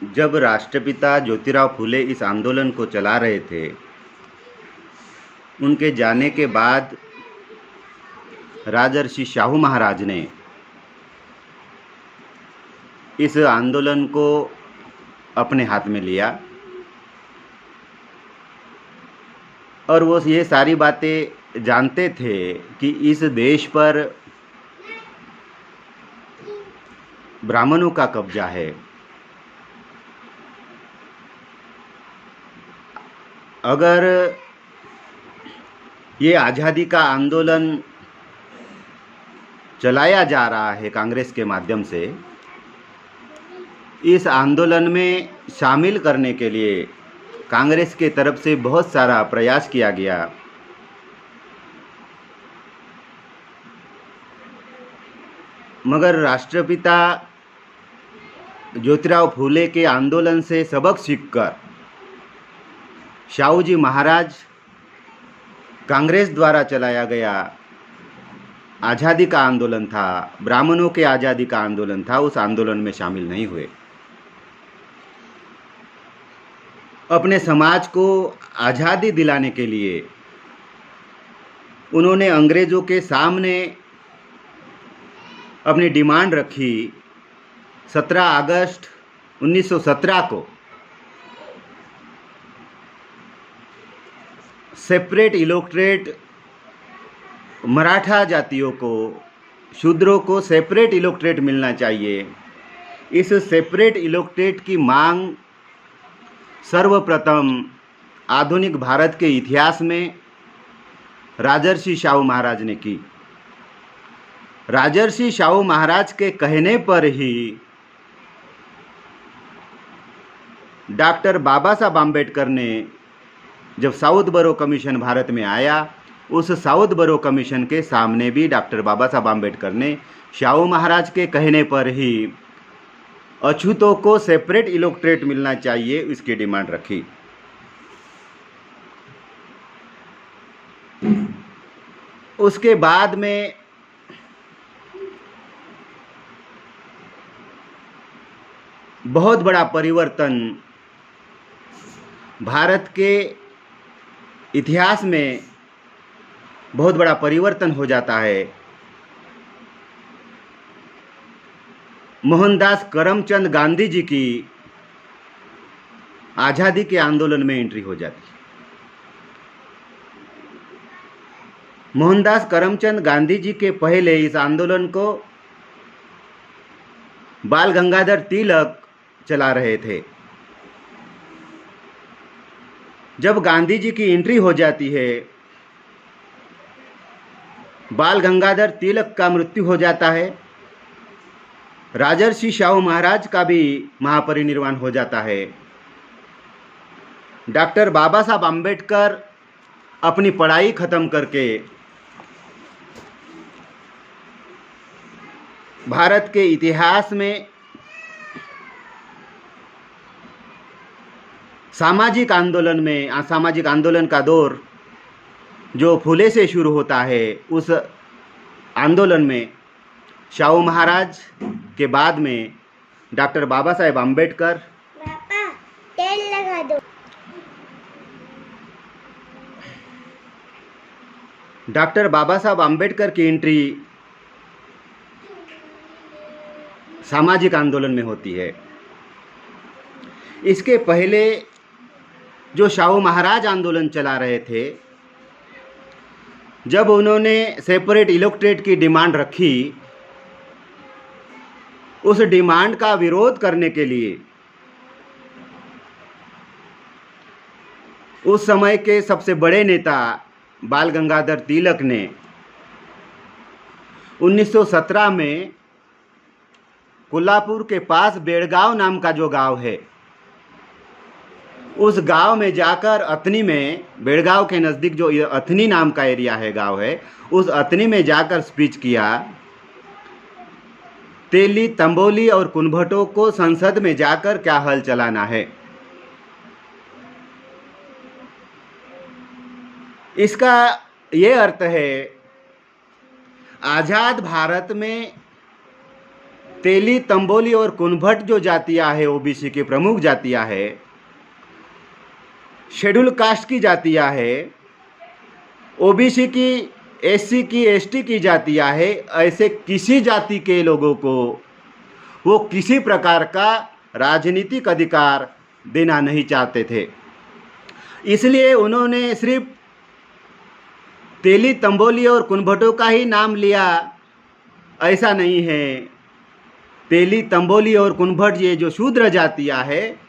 जब राष्ट्रपिता ज्योतिराव फुले इस आंदोलन को चला रहे थे, उनके जाने के बाद राजर्षि शाहू महाराज ने इस आंदोलन को अपने हाथ में लिया और वो ये सारी बातें जानते थे कि इस देश पर ब्राह्मणों का कब्जा है। अगर ये आज़ादी का आंदोलन चलाया जा रहा है कांग्रेस के माध्यम से, इस आंदोलन में शामिल करने के लिए कांग्रेस के तरफ से बहुत सारा प्रयास किया गया। मगर राष्ट्रपिता ज्योतिराव फुले के आंदोलन से सबक सीखकर शाहू जी महाराज कांग्रेस द्वारा चलाया गया आज़ादी का आंदोलन था, ब्राह्मणों के आज़ादी का आंदोलन था, उस आंदोलन में शामिल नहीं हुए। अपने समाज को आज़ादी दिलाने के लिए उन्होंने अंग्रेज़ों के सामने अपनी डिमांड रखी। 17 अगस्त 1917 को सेपरेट इलेक्टोरेट, मराठा जातियों को, शूद्रों को सेपरेट इलेक्टोरेट मिलना चाहिए। इस सेपरेट इलेक्टोरेट की मांग सर्वप्रथम आधुनिक भारत के इतिहास में राजर्षि शाहू महाराज ने की। राजर्षि शाहू महाराज के कहने पर ही डॉक्टर बाबा साहब आम्बेडकर ने, जब साउथ बरो कमीशन भारत में आया, उस साउथ बरो कमीशन के सामने भी डॉक्टर बाबा साहब आम्बेडकर ने शाहू महाराज के कहने पर ही अछूतों को सेपरेट इलेक्टोरेट मिलना चाहिए, इसकी डिमांड रखी। उसके बाद में बहुत बड़ा परिवर्तन भारत के इतिहास में, बहुत बड़ा परिवर्तन हो जाता है। मोहनदास करमचंद गांधी जी की आज़ादी के आंदोलन में एंट्री हो जाती है। मोहनदास करमचंद गांधी जी के पहले इस आंदोलन को बाल गंगाधर तिलक चला रहे थे। जब गांधी जी की एंट्री हो जाती है, बाल गंगाधर तिलक का मृत्यु हो जाता है, राजर्षि शाहू महाराज का भी महापरिनिर्वाण हो जाता है। डॉक्टर बाबा साहब आम्बेडकर अपनी पढ़ाई खत्म करके भारत के इतिहास में सामाजिक आंदोलन में, सामाजिक आंदोलन का दौर जो फुले से शुरू होता है, उस आंदोलन में शाहू महाराज के बाद में डॉक्टर बाबा साहेब आम्बेडकर, पापा तेल लगा दो। डॉक्टर बाबा साहब आम्बेडकर की एंट्री सामाजिक आंदोलन में होती है। इसके पहले जो शाहू महाराज आंदोलन चला रहे थे, जब उन्होंने सेपरेट इलेक्टोरेट की डिमांड रखी, उस डिमांड का विरोध करने के लिए उस समय के सबसे बड़े नेता बाल गंगाधर तिलक ने 1917 में कोल्हापुर के पास बेड़गांव नाम का जो गांव है, उस गांव में जाकर, अतनी में, बेड़गांव के नज़दीक जो अथनी नाम का एरिया है, गांव है, उस अतनी में जाकर स्पीच किया। तेली, तंबोली और कुनभटों को संसद में जाकर क्या हल चलाना है। इसका ये अर्थ है, आज़ाद भारत में तेली, तंबोली और कुनभट जो जातियां है, ओबीसी की प्रमुख जातियां है, शेड्यूल कास्ट की जातियां है, ओबीसी की, एससी की, एसटी की जातियां है, ऐसे किसी जाति के लोगों को वो किसी प्रकार का राजनीतिक अधिकार देना नहीं चाहते थे। इसलिए उन्होंने सिर्फ तेली, तंबोली और कुनभटों का ही नाम लिया, ऐसा नहीं है। तेली, तंबोली और कुनभट ये जो शूद्र जातियां है,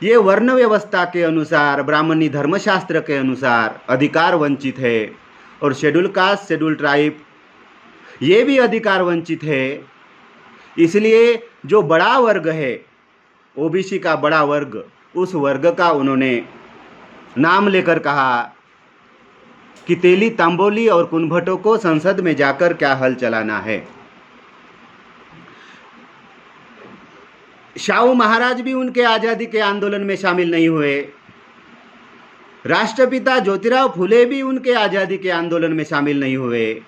ये वर्ण व्यवस्था के अनुसार, ब्राह्मणी धर्मशास्त्र के अनुसार अधिकार वंचित है, और शेड्यूल कास्ट, शेड्यूल ट्राइब ये भी अधिकार वंचित है। इसलिए जो बड़ा वर्ग है, ओबीसी का बड़ा वर्ग, उस वर्ग का उन्होंने नाम लेकर कहा कि तेली, तंबोली और कुनभटों को संसद में जाकर क्या हल चलाना है। शाहू महाराज भी उनके आज़ादी के आंदोलन में शामिल नहीं हुए। राष्ट्रपिता ज्योतिराव फुले भी उनके आज़ादी के आंदोलन में शामिल नहीं हुए।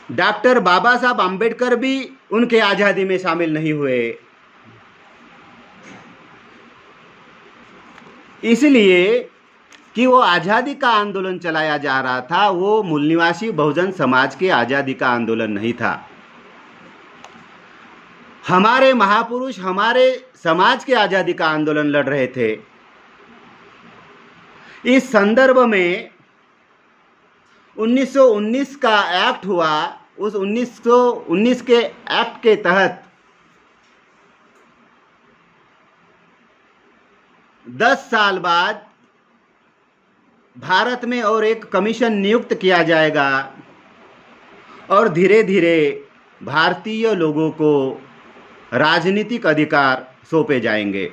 डॉक्टर बाबा साहब आम्बेडकर भी उनके आज़ादी में शामिल नहीं हुए। इसलिए कि वो आज़ादी का आंदोलन चलाया जा रहा था, वो मूल निवासी बहुजन समाज के आज़ादी का आंदोलन नहीं था। हमारे महापुरुष हमारे समाज के आज़ादी का आंदोलन लड़ रहे थे। इस संदर्भ में 1919 का एक्ट हुआ। उस 1919 के एक्ट के तहत 10 साल बाद भारत में और एक कमीशन नियुक्त किया जाएगा, और धीरे धीरे भारतीय लोगों को राजनीतिक अधिकार सौंपे जाएंगे।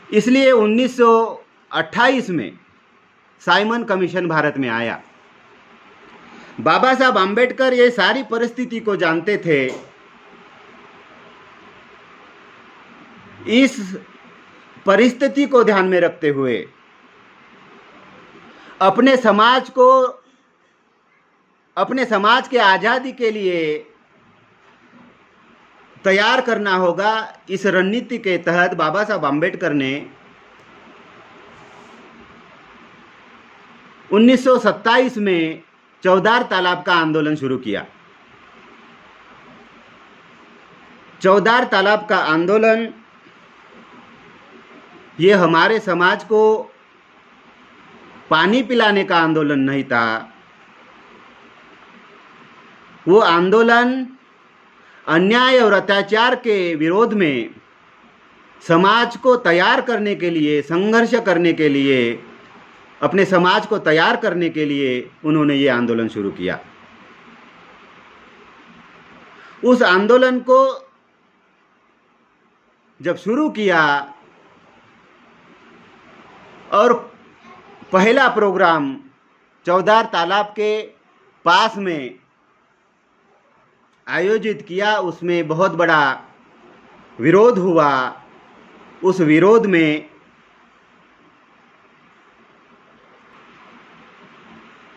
इसलिए 1928 में साइमन कमीशन भारत में आया। बाबा साहब आम्बेडकर ये सारी परिस्थिति को जानते थे। इस परिस्थिति को ध्यान में रखते हुए अपने समाज को, अपने समाज के आज़ादी के लिए तैयार करना होगा। इस रणनीति के तहत बाबा साहब आम्बेडकर ने 1927 में चौधार तालाब का आंदोलन शुरू किया। चौधार तालाब का आंदोलन ये हमारे समाज को पानी पिलाने का आंदोलन नहीं था। वो आंदोलन अन्याय और अत्याचार के विरोध में समाज को तैयार करने के लिए, संघर्ष करने के लिए, अपने समाज को तैयार करने के लिए उन्होंने ये आंदोलन शुरू किया। उस आंदोलन को जब शुरू किया और पहला प्रोग्राम चौधार तालाब के पास में आयोजित किया, उसमें बहुत बड़ा विरोध हुआ। उस विरोध में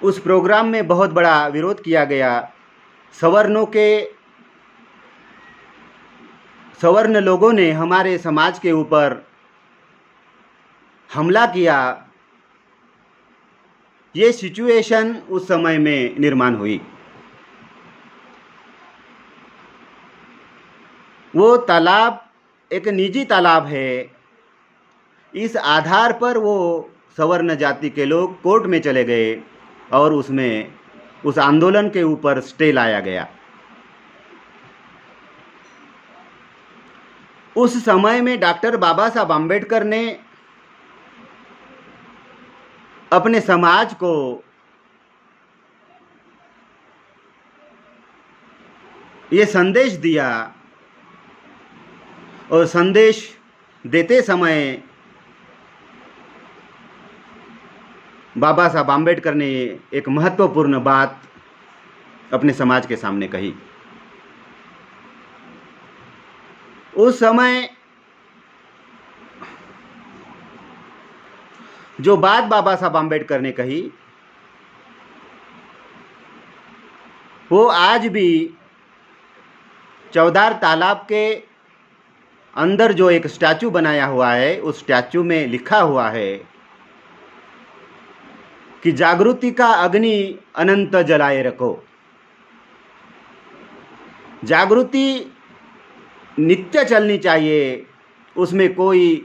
उस प्रोग्राम में बहुत बड़ा विरोध किया गया। सवर्ण लोगों ने हमारे समाज के ऊपर हमला किया। ये सिचुएशन उस समय में निर्माण हुई। वो तालाब एक निजी तालाब है। इस आधार पर वो सवर्ण जाति के लोग कोर्ट में चले गए और उसमें उस आंदोलन के ऊपर स्टे लाया गया। उस समय में डॉक्टर बाबा साहब आम्बेडकर ने अपने समाज को ये संदेश दिया, और संदेश देते समय बाबा साहब आम्बेडकर ने एक महत्वपूर्ण बात अपने समाज के सामने कही। उस समय जो बात बाबा साहब आम्बेडकर ने कही, वो आज भी चौधार तालाब के अंदर जो एक स्टैचू बनाया हुआ है, उस स्टैचू में लिखा हुआ है कि जागृति का अग्नि अनंत जलाए रखो। जागृति नित्य चलनी चाहिए, उसमें कोई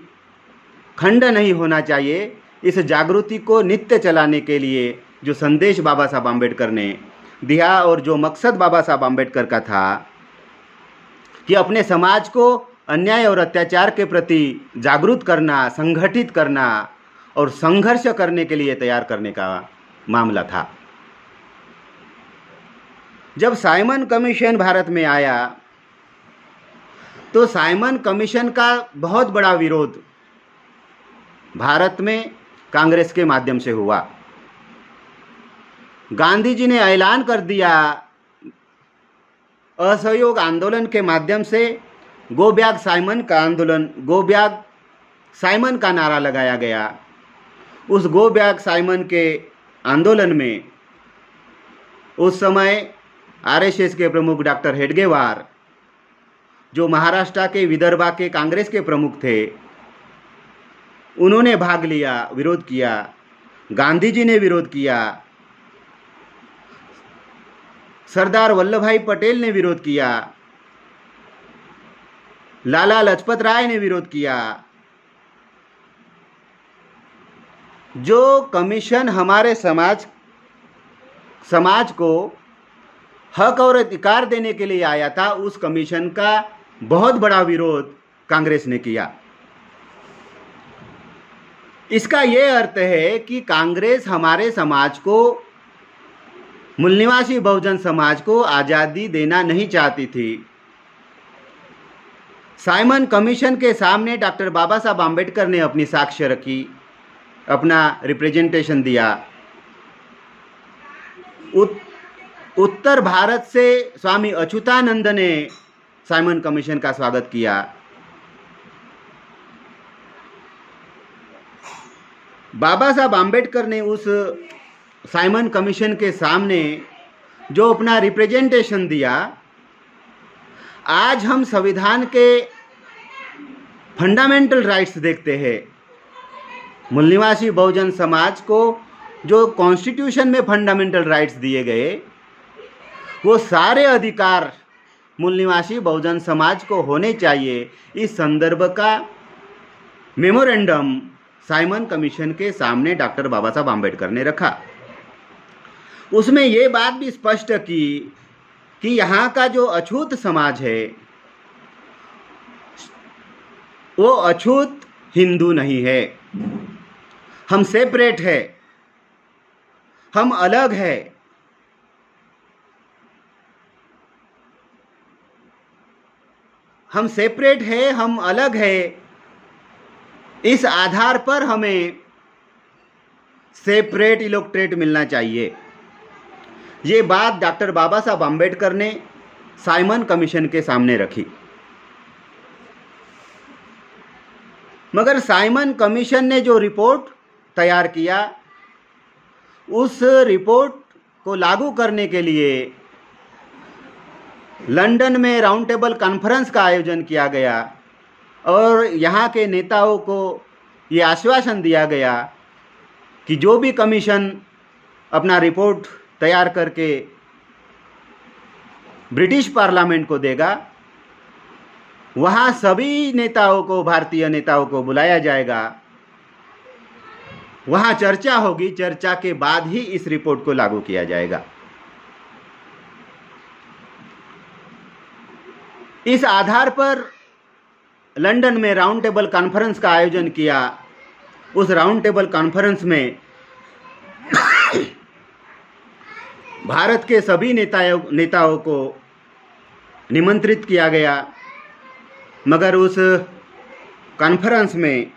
खंड नहीं होना चाहिए। इस जागृति को नित्य चलाने के लिए जो संदेश बाबा साहब आम्बेडकर ने दिया और जो मकसद बाबा साहब आम्बेडकर का था कि अपने समाज को अन्याय और अत्याचार के प्रति जागरूक करना, संगठित करना और संघर्ष करने के लिए तैयार करने का मामला था। जब साइमन कमीशन भारत में आया तो साइमन कमीशन का बहुत बड़ा विरोध भारत में कांग्रेस के माध्यम से हुआ। गांधी जी ने ऐलान कर दिया, असहयोग आंदोलन के माध्यम से गो बैक साइमन का आंदोलन, गो बैक साइमन का नारा लगाया गया। उस गो बैक साइमन के आंदोलन में उस समय आरएसएस के प्रमुख डॉक्टर हेडगेवार, जो महाराष्ट्र के विदर्भा के कांग्रेस के प्रमुख थे, उन्होंने भाग लिया, विरोध किया। गांधी जी ने विरोध किया, सरदार वल्लभ भाई पटेल ने विरोध किया, लाला लाजपत राय ने विरोध किया। जो कमीशन हमारे समाज को हक और अधिकार देने के लिए आया था, उस कमीशन का बहुत बड़ा विरोध कांग्रेस ने किया। इसका ये अर्थ है कि कांग्रेस हमारे समाज को, मूल निवासी बहुजन समाज को आज़ादी देना नहीं चाहती थी। साइमन कमीशन के सामने डॉक्टर बाबा साहब आम्बेडकर ने अपनी साक्ष्य रखी, अपना रिप्रेजेंटेशन दिया। उत्तर भारत से स्वामी अच्युतानंद ने साइमन कमीशन का स्वागत किया। बाबा साहब आम्बेडकर ने उस साइमन कमीशन के सामने जो अपना रिप्रेजेंटेशन दिया, आज हम संविधान के फंडामेंटल राइट्स देखते हैं। मूल निवासी बहुजन समाज को जो कॉन्स्टिट्यूशन में फंडामेंटल राइट्स दिए गए, वो सारे अधिकार मूल निवासी बहुजन समाज को होने चाहिए। इस संदर्भ का मेमोरेंडम साइमन कमीशन के सामने डॉक्टर बाबा साहब आम्बेडकर ने रखा। उसमें ये बात भी स्पष्ट की कि यहाँ का जो अछूत समाज है, वो अछूत हिंदू नहीं है। हम सेपरेट है, हम अलग है। हम सेपरेट है, हम अलग है। इस आधार पर हमें सेपरेट इलेक्टोरेट मिलना चाहिए। ये बात डॉक्टर बाबा साहब आम्बेडकर ने साइमन कमीशन के सामने रखी। मगर साइमन कमीशन ने जो रिपोर्ट तैयार किया, उस रिपोर्ट को लागू करने के लिए लंदन में राउंड टेबल कॉन्फ्रेंस का आयोजन किया गया और यहाँ के नेताओं को ये आश्वासन दिया गया कि जो भी कमीशन अपना रिपोर्ट तैयार करके ब्रिटिश पार्लियामेंट को देगा, वहाँ सभी नेताओं को, भारतीय नेताओं को बुलाया जाएगा। वहाँ चर्चा होगी, चर्चा के बाद ही इस रिपोर्ट को लागू किया जाएगा। इस आधार पर लंदन में राउंड टेबल कॉन्फ्रेंस का आयोजन किया। उस राउंड टेबल कॉन्फ्रेंस में भारत के सभी नेताओं को निमंत्रित किया गया, मगर उस कॉन्फ्रेंस में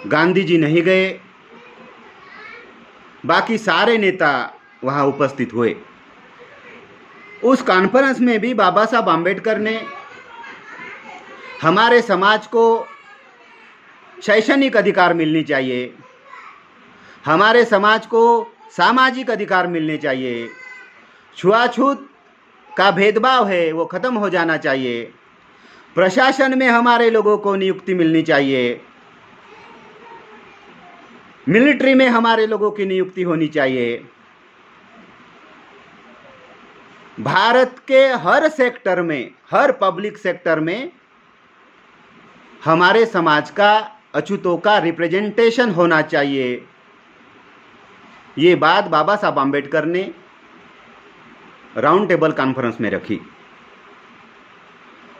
गांधी जी नहीं गए। बाकी सारे नेता वहाँ उपस्थित हुए। उस कॉन्फ्रेंस में भी बाबा साहब आम्बेडकर ने हमारे समाज को शैक्षणिक अधिकार मिलनी चाहिए, हमारे समाज को सामाजिक अधिकार मिलने चाहिए, छुआछूत का भेदभाव है वो ख़त्म हो जाना चाहिए, प्रशासन में हमारे लोगों को नियुक्ति मिलनी चाहिए, मिलिट्री में हमारे लोगों की नियुक्ति होनी चाहिए। भारत के हर सेक्टर में, हर पब्लिक सेक्टर में हमारे समाज का, अछूतों का रिप्रेजेंटेशन होना चाहिए। ये बात बाबा साहब आम्बेडकर ने राउंड टेबल कॉन्फ्रेंस में रखी।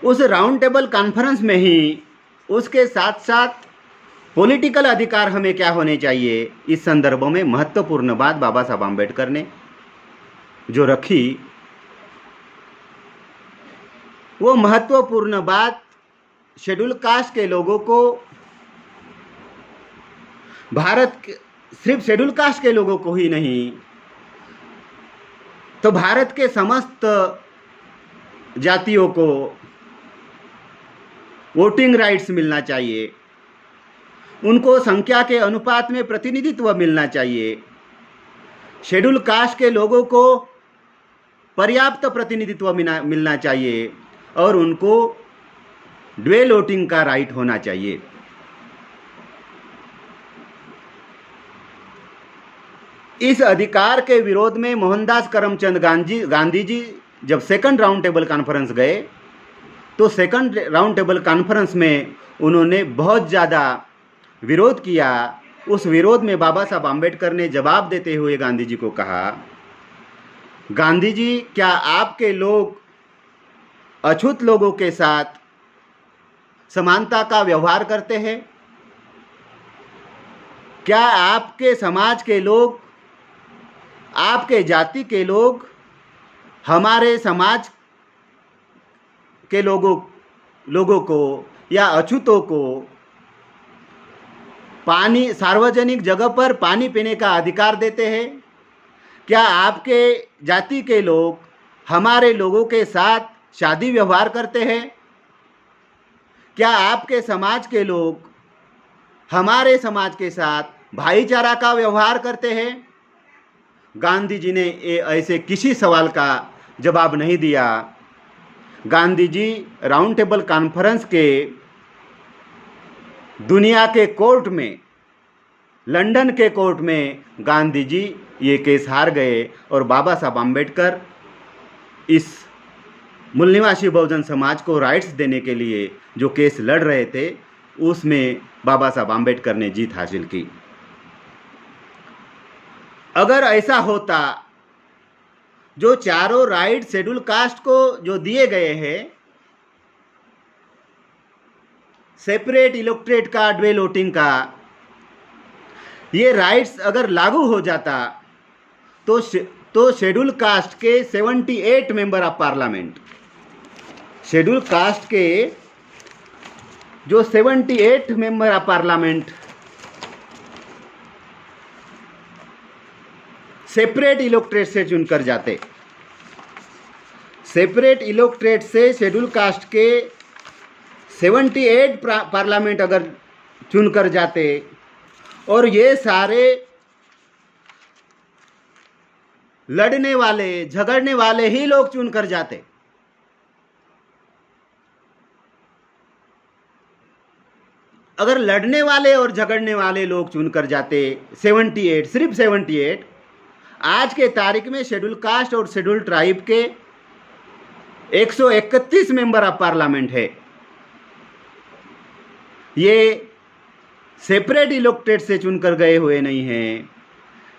उस राउंड टेबल कॉन्फ्रेंस में ही उसके साथ साथ पॉलिटिकल अधिकार हमें क्या होने चाहिए, इस संदर्भों में महत्वपूर्ण बात बाबा साहब आम्बेडकर ने जो रखी, वो महत्वपूर्ण बात शेड्यूल कास्ट के लोगों को, भारत के सिर्फ शेड्यूल कास्ट के लोगों को ही नहीं तो भारत के समस्त जातियों को वोटिंग राइट्स मिलना चाहिए, उनको संख्या के अनुपात में प्रतिनिधित्व मिलना चाहिए, शेड्यूल कास्ट के लोगों को पर्याप्त प्रतिनिधित्व मिलना चाहिए और उनको ड्वेल वोटिंग का राइट होना चाहिए। इस अधिकार के विरोध में मोहनदास करमचंद गांधी जी जब सेकंड राउंड टेबल कॉन्फ्रेंस गए तो सेकंड राउंड टेबल कॉन्फ्रेंस में उन्होंने बहुत ज़्यादा विरोध किया। उस विरोध में बाबा साहब आम्बेडकर ने जवाब देते हुए गांधी जी को कहा, गांधी जी, क्या आपके लोग अछूत लोगों के साथ समानता का व्यवहार करते हैं? क्या आपके समाज के लोग, आपके जाति के लोग हमारे समाज के लोगों को या अछूतों को पानी, सार्वजनिक जगह पर पानी पीने का अधिकार देते हैं? क्या आपके जाति के लोग हमारे लोगों के साथ शादी व्यवहार करते हैं? क्या आपके समाज के लोग हमारे समाज के साथ भाईचारा का व्यवहार करते हैं? गांधी जी ने ऐसे किसी सवाल का जवाब नहीं दिया। Gandhi ji round table conference के दुनिया के कोर्ट में, लंदन के कोर्ट में गांधी जी ये केस हार गए और बाबा साहब आम्बेडकर इस मूल निवासी बहुजन समाज को राइट्स देने के लिए जो केस लड़ रहे थे उसमें बाबा साहब आम्बेडकर ने जीत हासिल की। अगर ऐसा होता, जो चारों राइट शेड्यूल कास्ट को जो दिए गए हैं, सेपरेट इलेक्टोरेट का, ड्वेल वोटिंग का, ये राइट्स अगर लागू हो जाता तो शेड्यूल कास्ट के 78 member of parliament, schedule caste के जो 78 member of parliament separate electorate से चुनकर जाते, सेपरेट इलेक्टोरेट से शेड्यूल कास्ट के 78 पार्लियामेंट अगर चुनकर जाते और ये सारे लड़ने वाले, झगड़ने वाले ही लोग चुनकर जाते, अगर लड़ने वाले और झगड़ने वाले लोग चुनकर जाते 78, सिर्फ 78, आज के तारीख में शेड्यूल कास्ट और शेड्यूल ट्राइब के 131 मेंबर ऑफ पार्लियामेंट है। ये सेपरेट इलेक्टोरेट से चुनकर गए हुए नहीं हैं,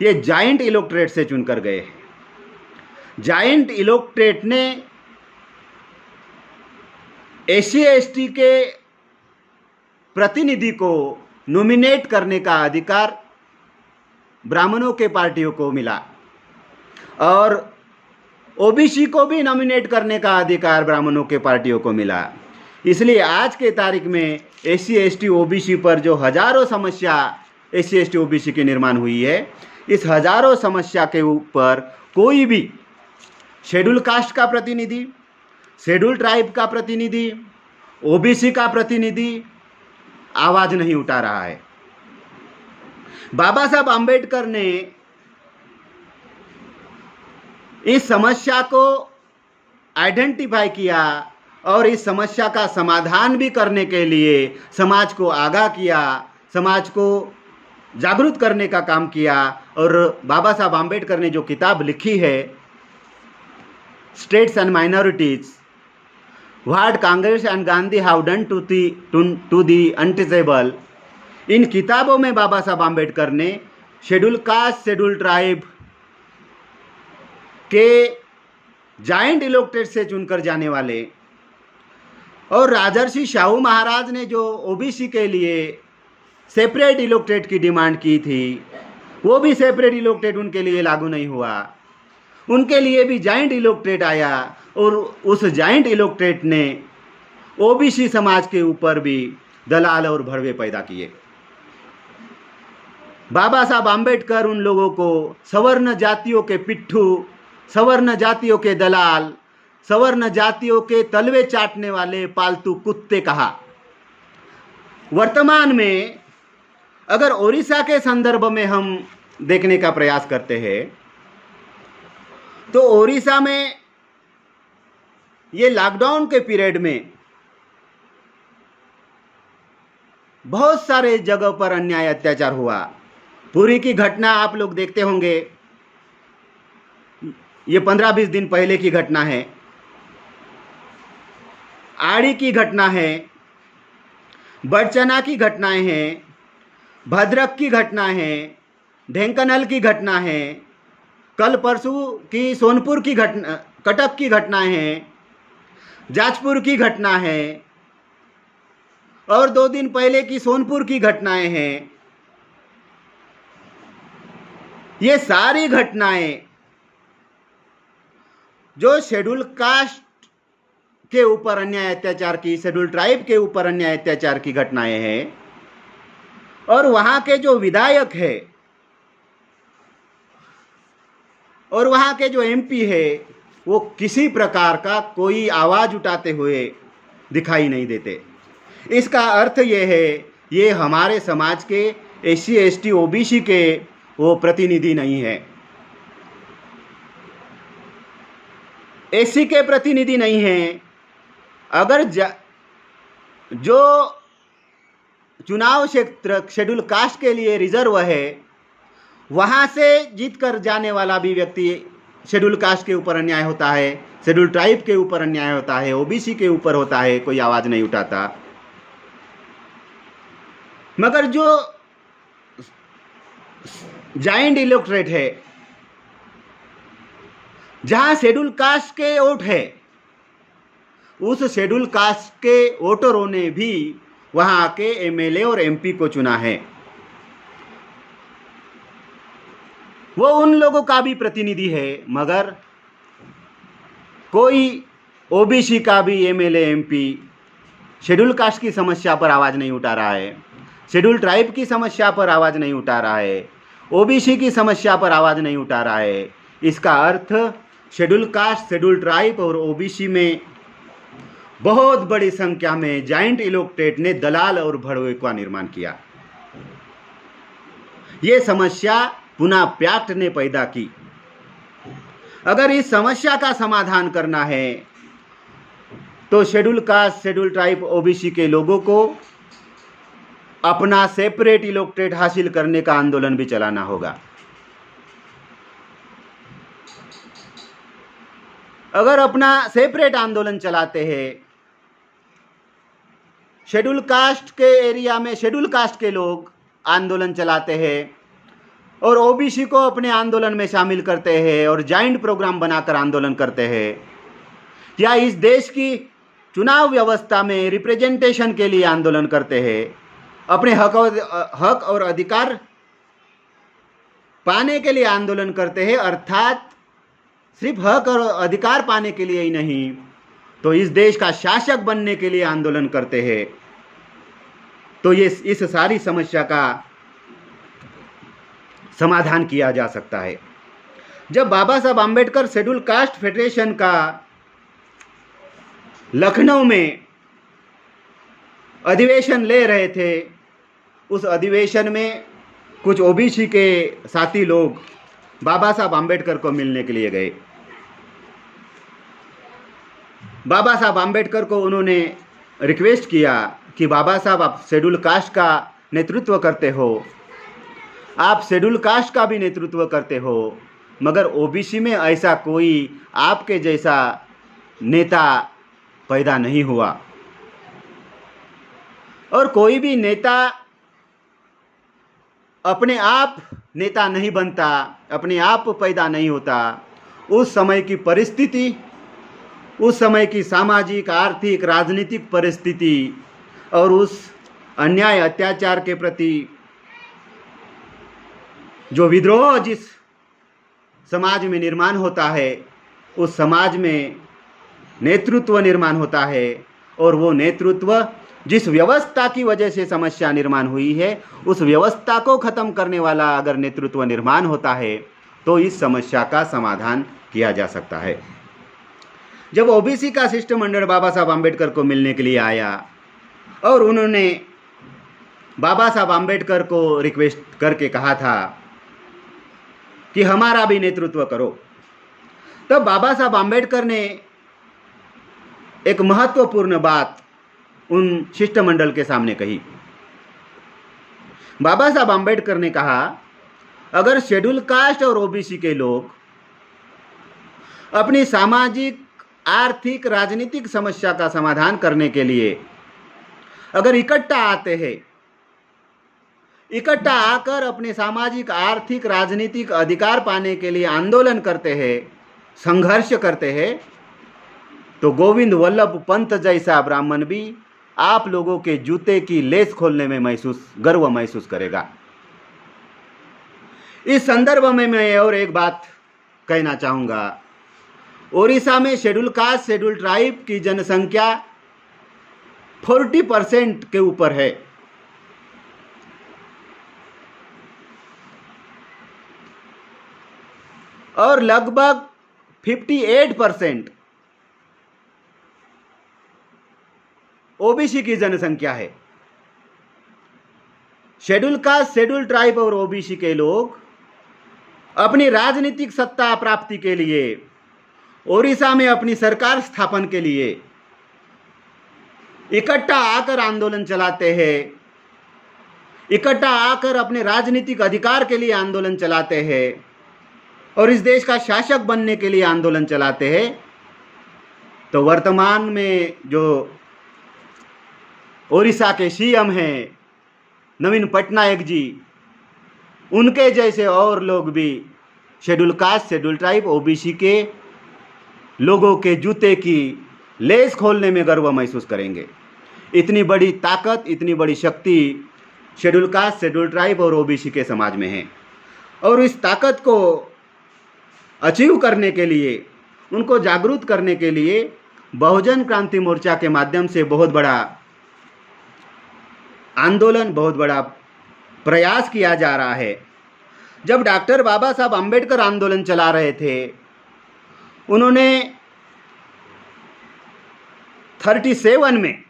ये जॉइंट इलेक्टोरेट से चुनकर गए हैं। जॉइंट इलेक्टोरेट ने SC/ST के प्रतिनिधि को नॉमिनेट करने का अधिकार ब्राह्मणों के पार्टियों को मिला और OBC को भी नॉमिनेट करने का अधिकार ब्राह्मणों के पार्टियों को मिला। इसलिए आज के तारीख में SC/ST OBC पर जो हजारों समस्या SC/ST OBC की निर्माण हुई है, इस हजारों समस्या के ऊपर कोई भी शेड्यूल कास्ट का प्रतिनिधि, शेड्यूल ट्राइब का प्रतिनिधि, OBC का प्रतिनिधि आवाज नहीं उठा रहा है। बाबा साहब आम्बेडकर ने इस समस्या को आइडेंटिफाई किया और इस समस्या का समाधान भी करने के लिए समाज को आगाह किया, समाज को जागरूक करने का काम किया। और बाबा साहब आम्बेडकर ने जो किताब लिखी है States and Minorities, what Congress and Gandhi have done to the untouchable, इन किताबों में बाबा साहब आम्बेडकर ने शेड्यूल कास्ट, शेड्यूल ट्राइब के जाइंट इलेक्टेड से चुनकर जाने वाले और राजर्षि शाहू महाराज ने जो ओबीसी के लिए सेपरेट इलेक्टेड की डिमांड की थी, वो भी सेपरेट इलेक्टेड उनके लिए लागू नहीं हुआ। उनके लिए भी जाइंट इलेक्टेड आया और उस जाइंट इलेक्टेड ने ओबीसी समाज के ऊपर भी दलाल और भड़वे पैदा किए। बाबा साहब आम्बेडकर उन लोगों को सवर्ण जातियों के पिट्ठू, सवर्ण जातियों के दलाल, सवर्ण जातियों के तलवे चाटने वाले पालतू कुत्ते कहा। वर्तमान में अगर ओडिशा के संदर्भ में हम देखने का प्रयास करते हैं तो ओडिशा में ये लॉकडाउन के पीरियड में बहुत सारे जगह पर अन्याय अत्याचार हुआ। पुरी की घटना आप लोग देखते होंगे, ये 15-20 दिन पहले की घटना है। आड़ी की घटना है, बड़चना की घटनाएं हैं, भद्रक की घटना है, ढेंकनल की घटना है, कल परसों की सोनपुर की घटना, कटक की घटनाएं हैं, जाजपुर की घटना है और 2 दिन पहले की सोनपुर की घटनाएं हैं। ये सारी घटनाएं जो शेड्यूल कास्ट के ऊपर अन्याय अत्याचार की, शेड्यूल ट्राइब के ऊपर अन्याय अत्याचार की घटनाएं हैं और वहां के जो विधायक है और वहां के जो एमपी है वो किसी प्रकार का कोई आवाज उठाते हुए दिखाई नहीं देते। इसका अर्थ ये है, ये हमारे समाज के एससी एसटी ओबीसी के वो प्रतिनिधि नहीं है, एससी के प्रतिनिधि नहीं हैं। अगर जो चुनाव क्षेत्र शेड्यूल कास्ट के लिए रिजर्व है वहाँ से जीत कर जाने वाला भी व्यक्ति शेड्यूल कास्ट के ऊपर अन्याय होता है, शेड्यूल ट्राइब के ऊपर अन्याय होता है, ओबीसी के ऊपर होता है, कोई आवाज़ नहीं उठाता। मगर जो जाइंट इलेक्टोरेट है, जहाँ शेड्यूल कास्ट के वोट है, उस शेड्यूल कास्ट के वोटरों ने भी वहाँ के एमएलए और एमपी को चुना है। वो उन लोगों का भी प्रतिनिधि है, मगर कोई ओबीसी का भी एमएलए एमपी शेड्यूल कास्ट की समस्या पर आवाज़ नहीं उठा रहा है, शेड्यूल ट्राइब की समस्या पर आवाज़ नहीं उठा रहा है, ओबीसी की समस्या पर आवाज़ नहीं उठा रहा है। इसका अर्थ शेड्यूल कास्ट, शेड्यूल ट्राइब और ओबीसी में बहुत बड़ी संख्या में जाइंट इलेक्टोरेट ने दलाल और भड़वे का निर्माण किया। ये समस्या पुनः प्याट ने पैदा की। अगर इस समस्या का समाधान करना है तो schedule caste, schedule tribe, OBC के लोगों को अपना सेपरेट इलेक्टोरेट हासिल करने का आंदोलन भी चलाना होगा। अगर अपना सेपरेट आंदोलन चलाते हैं, शेड्यूल कास्ट के एरिया में शेड्यूल कास्ट के लोग आंदोलन चलाते हैं और ओबीसी को अपने आंदोलन में शामिल करते हैं और जॉइंट प्रोग्राम बनाकर आंदोलन करते हैं, या इस देश की चुनाव व्यवस्था में रिप्रेजेंटेशन के लिए आंदोलन करते हैं, अपने हक और अधिकार पाने के लिए आंदोलन करते हैं, अर्थात सिर्फ हक और अधिकार पाने के लिए ही नहीं तो इस देश का शासक बनने के लिए आंदोलन करते हैं, तो ये इस सारी समस्या का समाधान किया जा सकता है। जब बाबा Saheb Ambedkar schedule caste federation का लखनऊ में अधिवेशन ले रहे थे, उस अधिवेशन में कुछ ओबीसी के साथी लोग बाबा साहब आम्बेडकर को मिलने के लिए गए। बाबा साहब आम्बेडकर को उन्होंने रिक्वेस्ट किया कि बाबा साहब आप शेड्यूल कास्ट का नेतृत्व करते हो, आप शेड्यूल कास्ट का भी नेतृत्व करते हो, मगर ओबीसी में ऐसा कोई आपके जैसा नेता पैदा नहीं हुआ। और कोई भी नेता अपने आप नेता नहीं बनता, अपने आप पैदा नहीं होता। उस समय की परिस्थिति, उस समय की सामाजिक, आर्थिक, राजनीतिक परिस्थिति और उस अन्याय अत्याचार के प्रति जो विद्रोह जिस समाज में निर्माण होता है, उस समाज में नेतृत्व निर्माण होता है, और वो नेतृत्व जिस व्यवस्था की वजह से समस्या निर्माण हुई है, उस व्यवस्था को खत्म करने वाला अगर नेतृत्व निर्माण होता है तो इस समस्या का समाधान किया जा सकता है। जब ओबीसी का शिष्टमंडल बाबा साहब आम्बेडकर को मिलने के लिए आया और उन्होंने बाबा साहब आम्बेडकर को रिक्वेस्ट करके कहा था कि हमारा भी नेतृत्व करो, तब बाबा साहब आम्बेडकर ने एक महत्वपूर्ण बात उन शिष्टमंडल के सामने कही। बाबा साहब आम्बेडकर ने कहा, अगर शेड्यूल कास्ट और ओबीसी के लोग अपनी सामाजिक, आर्थिक, राजनीतिक समस्या का समाधान करने के लिए अगर इकट्ठा आते हैं, इकट्ठा आकर अपने सामाजिक, आर्थिक, राजनीतिक अधिकार पाने के लिए आंदोलन करते हैं, संघर्ष करते हैं, तो गोविंद वल्लभ पंत जैसा ब्राह्मण भी आप लोगों के जूते की लेस खोलने में गर्व महसूस करेगा। इस संदर्भ में मैं और एक बात कहना चाहूँगा। ओडिशा में शेड्यूल कास्ट, शेड्यूल ट्राइब की जनसंख्या 40% के ऊपर है। और लगभग 58% ओबीसी की जनसंख्या है। शेड्यूल कास्ट, शेड्यूल ट्राइब और ओबीसी के लोग अपनी राजनीतिक सत्ता प्राप्ति के लिए, ओडिशा में अपनी सरकार स्थापन के लिए इकट्ठा आकर आंदोलन चलाते हैं, इकट्ठा आकर अपने राजनीतिक अधिकार के लिए आंदोलन चलाते हैं और इस देश का शासक बनने के लिए आंदोलन चलाते हैं। तो वर्तमान में जो ओडिशा के सीएम हैं नवीन पटनायक जी, उनके जैसे और लोग भी schedule caste, schedule tribe, OBC के लोगों के जूते की लेस खोलने में गर्व महसूस करेंगे। इतनी बड़ी ताकत, इतनी बड़ी शक्ति शेड्यूल कास्ट, शेड्यूल ट्राइब और ओबीसी के समाज में है। और इस ताकत को अचीव करने के लिए, उनको जागरूक करने के लिए बहुजन क्रांति मोर्चा के माध्यम से बहुत बड़ा आंदोलन, बहुत बड़ा प्रयास किया जा रहा है। जब डॉक्टर बाबा साहब आम्बेडकर आंदोलन चला रहे थे, उन्होंने 37 में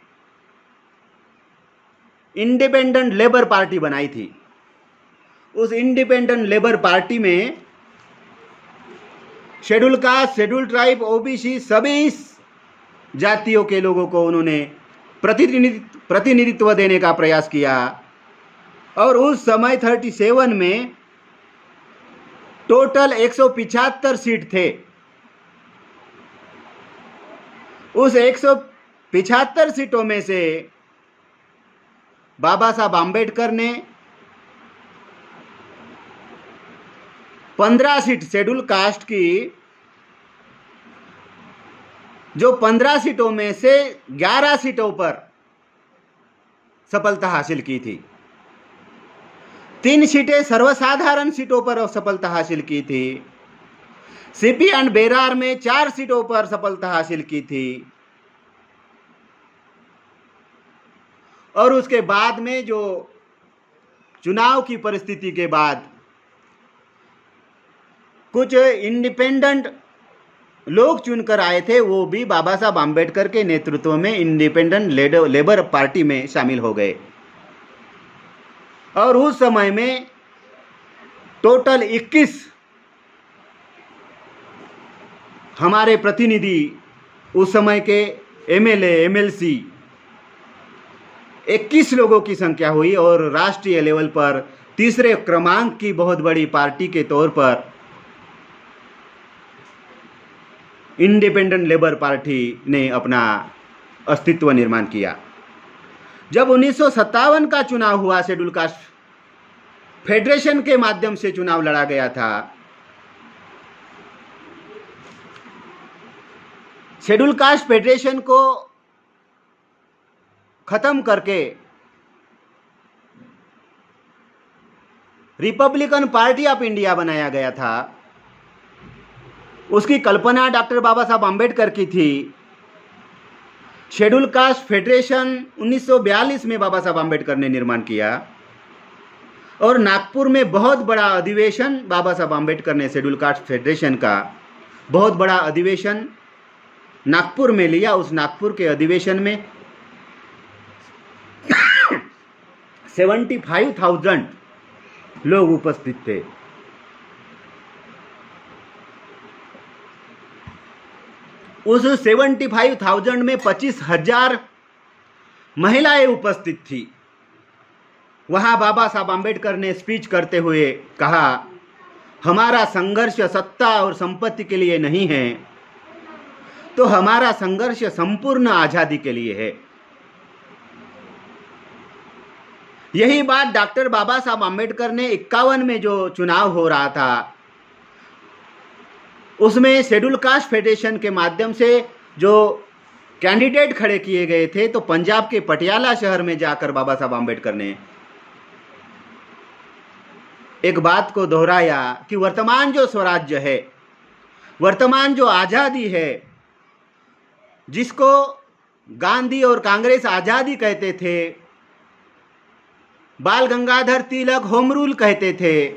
इंडिपेंडेंट लेबर पार्टी बनाई थी। उस इंडिपेंडेंट लेबर पार्टी में schedule caste, schedule tribe, OBC सभी जातियों के लोगों को उन्होंने प्रतिनिधित्व देने का प्रयास किया। और उस समय 37 में टोटल 175 सीट थे। उस 175 सीटों में से बाबा साहब आम्बेडकर ने 15 सीट शेड्यूल कास्ट की, जो 15 सीटों में से 11 सीटों पर सफलता हासिल की थी। 3 सीटें सर्वसाधारण सीटों पर सफलता हासिल की थी। सीपी एंड बेरार में 4 सीटों पर सफलता हासिल की थी। और उसके बाद में जो चुनाव की परिस्थिति के बाद कुछ इंडिपेंडेंट लोग चुनकर आए थे, वो भी बाबा साहब आम्बेडकर के नेतृत्व में इंडिपेंडेंट लेबर पार्टी में शामिल हो गए। और उस समय में टोटल 21 हमारे प्रतिनिधि उस समय के एमएलए एमएलसी 21 लोगों की संख्या हुई और राष्ट्रीय लेवल पर तीसरे क्रमांक की बहुत बड़ी पार्टी के तौर पर इंडिपेंडेंट लेबर पार्टी ने अपना अस्तित्व निर्माण किया। जब 1957 का चुनाव हुआ, शेड्यूल कास्ट फेडरेशन के माध्यम से चुनाव लड़ा गया था। शेड्यूल कास्ट फेडरेशन को खत्म करके रिपब्लिकन पार्टी ऑफ इंडिया बनाया गया था। उसकी कल्पना डॉक्टर बाबा साहब आम्बेडकर की थी। शेड्यूल कास्ट फेडरेशन 1942 में बाबा साहब आम्बेडकर ने निर्माण किया और नागपुर में बहुत बड़ा अधिवेशन बाबा साहब आम्बेडकर ने शेड्यूल कास्ट फेडरेशन का बहुत बड़ा अधिवेशन नागपुर में लिया। उस नागपुर के अधिवेशन में 75,000 लोग उपस्थित थे। उस 75,000 में 25,000 महिलाएं उपस्थित थी। वहां बाबा साहब आम्बेडकर ने स्पीच करते हुए कहा, हमारा संघर्ष सत्ता और संपत्ति के लिए नहीं है, तो हमारा संघर्ष संपूर्ण आजादी के लिए है। यही बात डॉक्टर बाबा साहब आम्बेडकर ने 51 में जो चुनाव हो रहा था उसमें शेड्यूल कास्ट फेडरेशन के माध्यम से जो कैंडिडेट खड़े किए गए थे, तो पंजाब के पटियाला शहर में जाकर बाबा साहब आम्बेडकर ने एक बात को दोहराया कि वर्तमान जो स्वराज्य है, वर्तमान जो आज़ादी है, जिसको गांधी और कांग्रेस आज़ादी कहते थे, बाल गंगाधर तिलक होम रूल कहते थे,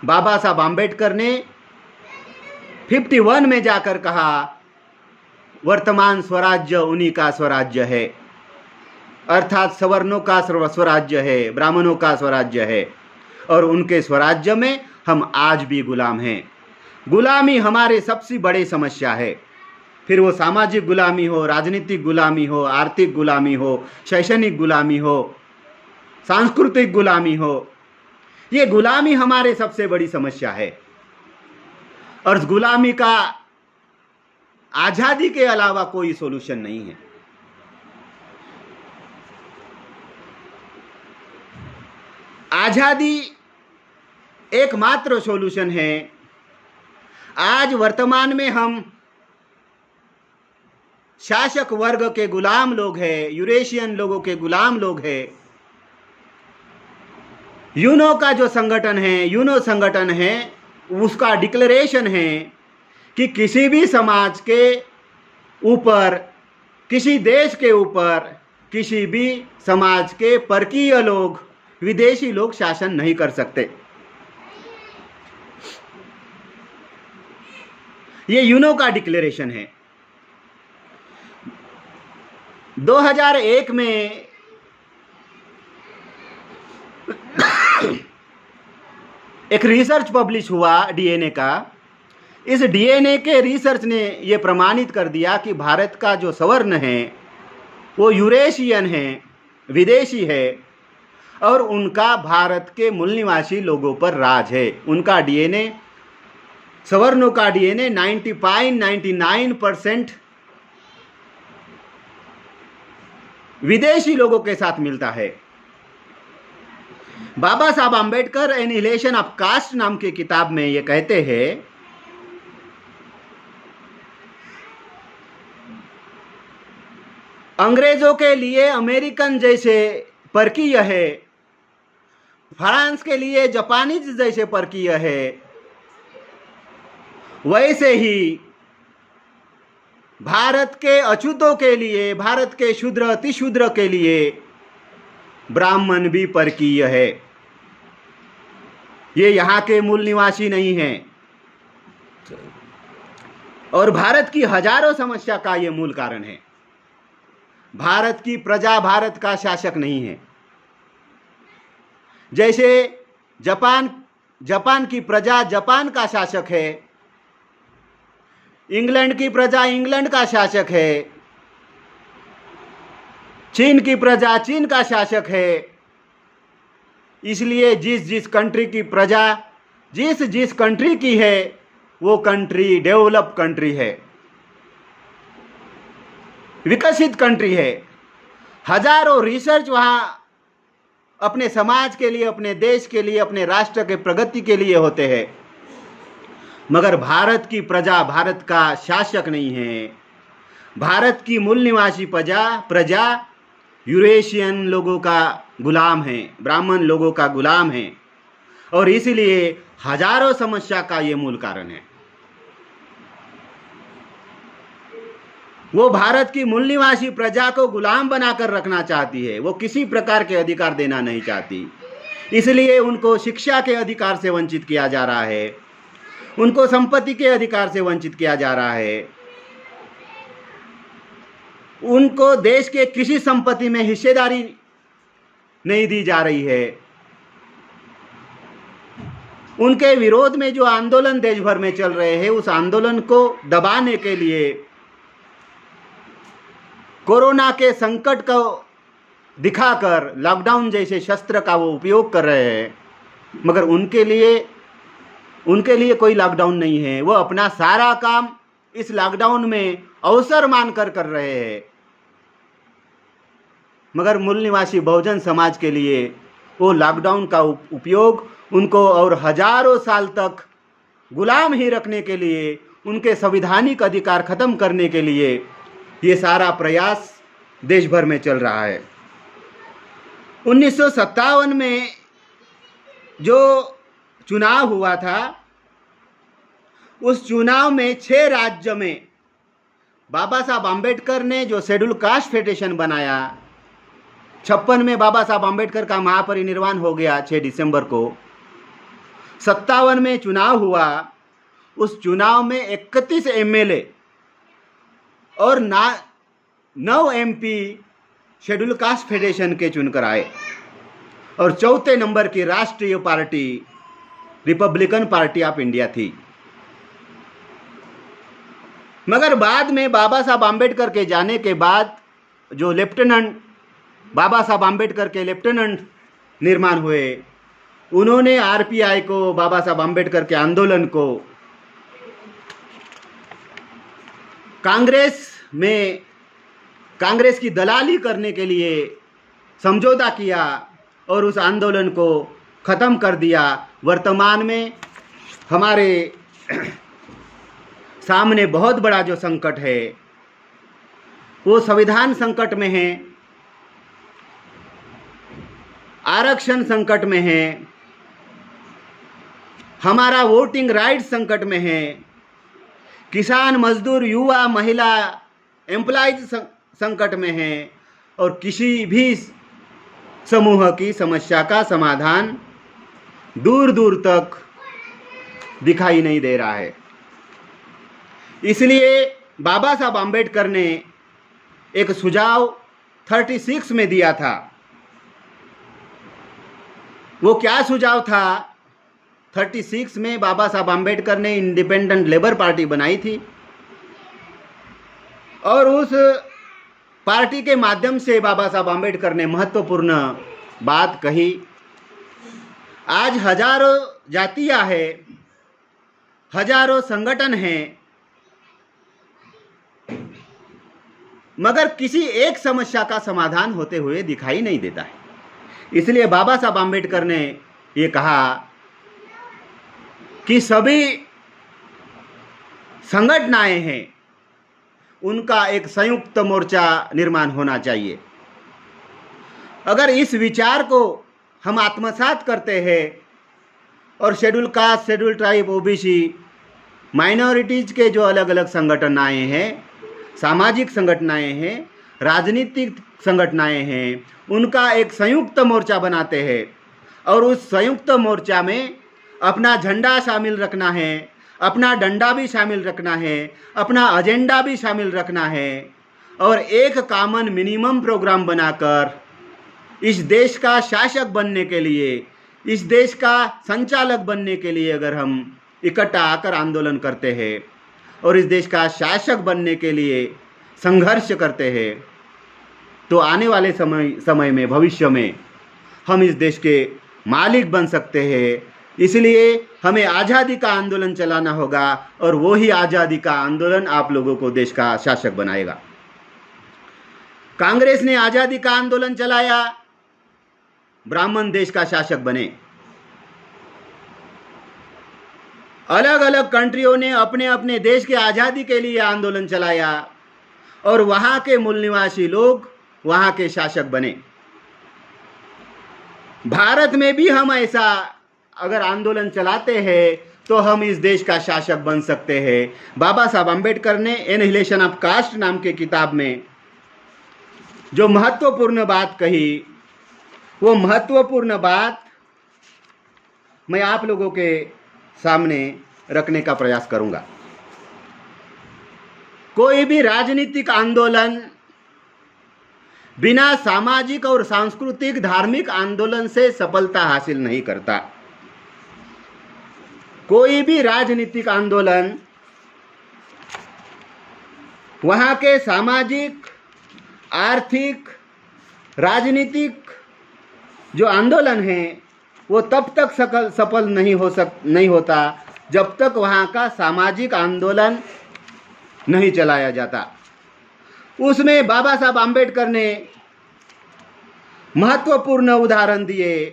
बाबा साहब आम्बेडकर ने 51 में जाकर कहा वर्तमान स्वराज्य उन्हीं का स्वराज्य है, अर्थात सवर्णों का स्वराज्य है, ब्राह्मणों का स्वराज्य है और उनके स्वराज्य में हम आज भी गुलाम हैं। गुलामी हमारे सबसे बड़ी समस्या है, फिर वो सामाजिक गुलामी हो, राजनीतिक गुलामी हो, आर्थिक गुलामी हो, शैक्षणिक गुलामी हो, सांस्कृतिक गुलामी हो, ये गुलामी हमारे सबसे बड़ी समस्या है। और इस गुलामी का आज़ादी के अलावा कोई सॉल्यूशन नहीं है। आज़ादी एकमात्र सॉल्यूशन है। आज वर्तमान में हम शासक वर्ग के गुलाम लोग हैं, यूरेशियन लोगों के गुलाम लोग हैं। यूनो का जो संगठन है, यूनो संगठन है, उसका डिक्लेरेशन है कि किसी भी समाज के ऊपर, किसी देश के ऊपर, किसी भी समाज के परकीय लोग, विदेशी लोग शासन नहीं कर सकते। ये यूनो का डिक्लेरेशन है। 2001 में एक रिसर्च पब्लिश हुआ डीएनए का। इस डीएनए के रिसर्च ने ये प्रमाणित कर दिया कि भारत का जो सवर्ण है वो यूरेशियन है, विदेशी है और उनका भारत के मूल निवासी लोगों पर राज है। उनका डीएनए, सवर्णों का डीएनए 99% विदेशी लोगों के साथ मिलता है। बाबा Saheb Ambedkar annihilation of cast नाम की किताब में ये कहते हैं, अंग्रेजों के लिए अमेरिकन जैसे परकीय है, फ्रांस के लिए जापानीज जैसे परकीय है, वैसे ही भारत के अछूतों के लिए, भारत के शूद्र अतिशूद्र के लिए ब्राह्मण भी परकीय है। ये यहाँ के मूल निवासी नहीं हैं और भारत की हजारों समस्या का ये मूल कारण है। भारत की प्रजा भारत का शासक नहीं है। जैसे जापान की प्रजा जापान का शासक है, इंग्लैंड की प्रजा इंग्लैंड का शासक है, चीन की प्रजा चीन का शासक है। इसलिए जिस जिस कंट्री की प्रजा जिस जिस कंट्री की है वो कंट्री डेवलप कंट्री है, विकसित कंट्री है। हजारों रिसर्च वहाँ अपने समाज के लिए, अपने देश के लिए, अपने राष्ट्र के प्रगति के लिए होते हैं। मगर भारत की प्रजा भारत का शासक नहीं है। भारत की मूल निवासी प्रजा यूरेशियन लोगों का गुलाम है, ब्राह्मण लोगों का गुलाम है, और इसलिए हजारों समस्या का ये मूल कारण है। वो भारत की मूल निवासी प्रजा को गुलाम बनाकर रखना चाहती है, वो किसी प्रकार के अधिकार देना नहीं चाहती। इसलिए उनको शिक्षा के अधिकार से वंचित किया जा रहा है, उनको संपत्ति के अधिकार से वंचित किया जा रहा है, उनको देश के कृषि संपत्ति में हिस्सेदारी नहीं दी जा रही है। उनके विरोध में जो आंदोलन देश भर में चल रहे हैं, उस आंदोलन को दबाने के लिए कोरोना के संकट को दिखाकर लॉकडाउन जैसे शस्त्र का वो उपयोग कर रहे हैं। मगर उनके लिए कोई लॉकडाउन नहीं है। वो अपना सारा काम इस लॉकडाउन में अवसर मानकर कर रहे हैं। मगर मूल निवासी बहुजन समाज के लिए वो लॉकडाउन का उपयोग उनको और हजारों साल तक गुलाम ही रखने के लिए, उनके संवैधानिक अधिकार खत्म करने के लिए ये सारा प्रयास देश भर में चल रहा है। 1957 में जो चुनाव हुआ था, उस चुनाव में 6 राज्य में बाबा साहब आम्बेडकर ने जो शेड्यूल कास्ट फेडरेशन बनाया, 56 में बाबा साहब आम्बेडकर का महापरिनिर्वाण हो गया 6 दिसंबर को। 57 में चुनाव हुआ, उस चुनाव में 31 एमएलए और 9 एमपी शेड्यूल कास्ट फेडरेशन के चुनकर आए, और चौथे नंबर की राष्ट्रीय party Republican party of India थी। मगर बाद में बाबा साहब आम्बेडकर के जाने के बाद जो बाबा साहब आम्बेडकर के लेफ्टिनेंट निर्माण हुए, उन्होंने आरपीआई को, बाबा साहब आम्बेडकर के आंदोलन को कांग्रेस की दलाली करने के लिए समझौता किया और उस आंदोलन को ख़त्म कर दिया। वर्तमान में हमारे सामने बहुत बड़ा जो संकट है, वो संविधान संकट में है, आरक्षण संकट में है, हमारा वोटिंग राइट संकट में है, किसान, मजदूर, युवा, महिला, एम्प्लॉयज संकट में है, और किसी भी समूह की समस्या का समाधान दूर दूर तक दिखाई नहीं दे रहा है। इसलिए बाबा साहब आम्बेडकर ने एक सुझाव 36 में दिया था। वो क्या सुझाव था? 36 में बाबा साहब आम्बेडकर ने इंडिपेंडेंट लेबर पार्टी बनाई थी, और उस पार्टी के माध्यम से बाबा साहब आम्बेडकर ने महत्वपूर्ण बात कही। आज हजारों जातियां हैं, हजारों संगठन हैं, मगर किसी एक समस्या का समाधान होते हुए दिखाई नहीं देता है। इसलिए बाबा साहब आम्बेडकर ने ये कहा कि सभी संगठनाएं हैं, उनका एक संयुक्त मोर्चा निर्माण होना चाहिए। अगर इस विचार को हम आत्मसात करते हैं और schedule caste, schedule tribe, OBC, minorities के जो अलग अलग संगठनाएं हैं, सामाजिक संगठनाएं हैं, राजनीतिक संगठनाएं हैं, उनका एक संयुक्त मोर्चा बनाते हैं, और उस संयुक्त मोर्चा में अपना झंडा शामिल रखना है, अपना डंडा भी शामिल रखना है, अपना एजेंडा भी शामिल रखना है, और एक कॉमन मिनिमम प्रोग्राम बनाकर इस देश का शासक बनने के लिए, इस देश का संचालक बनने के लिए अगर हम इकट्ठा आकर आंदोलन करते हैं और इस देश का शासक बनने के लिए संघर्ष करते हैं, तो आने वाले समय में, भविष्य में हम इस देश के मालिक बन सकते हैं। इसलिए हमें आज़ादी का आंदोलन चलाना होगा और वो ही आज़ादी का आंदोलन आप लोगों को देश का शासक बनाएगा। कांग्रेस ने आज़ादी का आंदोलन चलाया, ब्राह्मण देश का शासक बने। अलग अलग कंट्रियों ने अपने अपने देश के आज़ादी के लिए आंदोलन चलाया और वहाँ के मूल निवासी लोग वहाँ के शासक बने। भारत में भी हम ऐसा अगर आंदोलन चलाते हैं तो हम इस देश का शासक बन सकते हैं। बाबा साहब आम्बेडकर ने एनहिलेशन ऑफ कास्ट नाम के किताब में जो महत्वपूर्ण बात कही, वो महत्वपूर्ण बात मैं आप लोगों के सामने रखने का प्रयास करूंगा। कोई भी राजनीतिक आंदोलन बिना सामाजिक और सांस्कृतिक धार्मिक आंदोलन से सफलता हासिल नहीं करता। कोई भी राजनीतिक आंदोलन वहाँ के सामाजिक, आर्थिक, राजनीतिक जो आंदोलन है वो तब तक सफल नहीं होता जब तक वहाँ का सामाजिक आंदोलन नहीं चलाया जाता। उसमें बाबा साहब आम्बेडकर ने महत्वपूर्ण उदाहरण दिए।